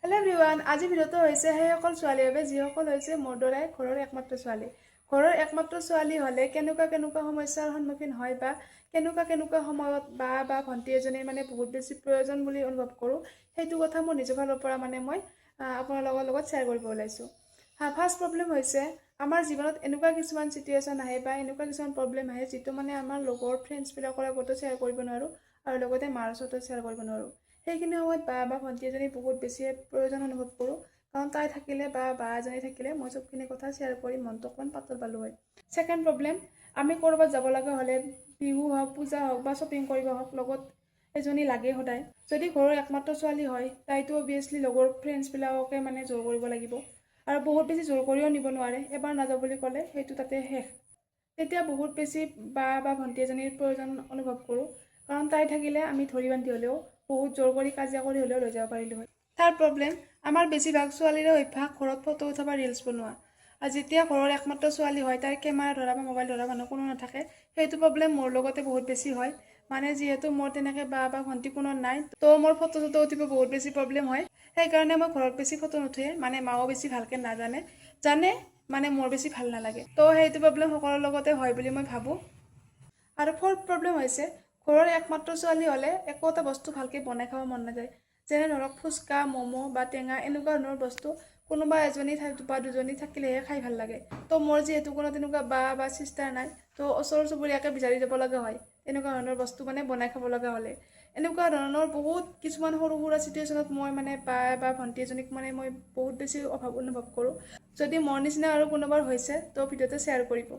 Hello' everyone, আজি ভিডিঅ'টো হৈছে সেইসকল ছোৱালীৰ বাবে যিসকল হৈছে মোৰ দৰে ঘৰৰ একমাত্ৰ ছোৱালী। ঘৰৰ একমাত্ৰ ছোৱালী হ'লে কেনেকুৱা সমস্যাৰ সন্মুখীন হয় বা কেনেকুৱা সময়ত বা ভণ্টি এজনীৰ বহুত বেছি প্ৰয়োজন বুলি অনুভৱ কৰোঁ, সেইটো কথা মোৰ নিজৰ ফালৰ পৰা মই আপোনালোকৰ লগত শ্বেয়াৰ কৰিব ওলাইছোঁ। ফাৰ্ষ্ট প্ৰব্লেম হৈছে আমাৰ জীৱনত এনেকুৱা কিছুমান চিটুৱেশ্যন আহে বা এনেকুৱা কিছুমান প্ৰব্লেম আহে যিটো আমাৰ লগৰ ফ্ৰেণ্ডছবিলাকৰ আগতো শ্বেয়াৰ কৰিব নোৱাৰোঁ আৰু লগতে মাৰ ওচৰতো শ্বেয়াৰ কৰিব নোৱাৰোঁ। সেইখিনি সময়ত বা ভণ্টি এজনী বহুত বেছি প্ৰয়োজন অনুভৱ কৰোঁ, কাৰণ তাই থাকিলে বা এজনী থাকিলে মই চবখিনি কথা শ্বেয়াৰ কৰি মনটো অকণমান পাতল পালোঁ হয়। ছেকেণ্ড প্ৰব্লেম, আমি ক'ৰবাত যাব লগা হ'লে বিহু হওক, পূজা হওক বা শ্বপিং কৰিব হওক, লগত এজনী লাগে সদায়। যদি ঘৰৰ একমাত্ৰ ছোৱালী হয় তাইতো অভিয়াছলি লগৰ ফ্ৰেণ্ডছবিলাককে জোৰ কৰিব লাগিব, আৰু বহুত বেছি জোৰ কৰিও নিব নোৱাৰে। এবাৰ নাযাওঁ বুলি ক'লে সেইটো তাতে শেষ। তেতিয়া বহুত বেছি বা ভণ্টি এজনীৰ প্ৰয়োজন অনুভৱ কৰোঁ, কাৰণ তাই থাকিলে আমি ধৰি বান্ধি হ'লেও বহুত জোৰ কৰি কাজিয়া কৰি হ'লেও লৈ যাব পাৰিলোঁ হয়। থাৰ্ড প্ৰব্লেম, আমাৰ বেছিভাগ ছোৱালীৰে অভ্যাস ঘৰত ফটো উঠা বা ৰিলছ বনোৱা। আৰু যেতিয়া ঘৰৰ একমাত্ৰ ছোৱালী হয় তাইৰ কেমেৰা ধৰা বা মোবাইল ধৰা মানুহ কোনো নাথাকে, সেইটো প্ৰব্লেম মোৰ লগতে বহুত বেছি হয়। যিহেতু মোৰ তেনেকৈ বা ভণ্টি কোনো নাই, তো মোৰ ফটো উঠিব বহুত বেছি প্ৰব্লেম হয়। সেইকাৰণে মই ঘৰত বেছি ফটো নুঠোৱে, মাও বেছি ভালকৈ জানে মোৰ বেছি ভাল নালাগে। তো সেইটো প্ৰব্লেম সকলোৰ লগতে হয় বুলি মই ভাবোঁ। আৰু ফ'ৰ্থ প্ৰব্লেম হৈছে ঘৰৰ একমাত্ৰ ছোৱালী হ'লে একো এটা বস্তু ভালকৈ বনাই খাব মন নাযায়। যেনে ধৰক ফুচকা, ম'ম' বা টেঙা, এনেকুৱা ধৰণৰ বস্তু কোনোবা এজনী বা দুজনী থাকিলেহে খাই ভাল লাগে। তো মোৰ যিহেতু কোনো তেনেকুৱা বা চিষ্টাৰ নাই, তো ওচৰ চুবুৰীয়াকে বিচাৰি যাব লগা হয় এনেকুৱা ধৰণৰ বস্তু বনাই খাব লগা হ'লে। এনেকুৱা ধৰণৰ বহুত কিছুমান সৰু সুৰা চিটুৱেশ্যনত মই বা ভণ্টি এজনীক মই বহুত বেছি অভাৱ অনুভৱ কৰোঁ। যদি মোৰ নিচিনা আৰু কোনোবাৰ হৈছে তো ভিডিঅ'টো শ্বেয়াৰ কৰিব।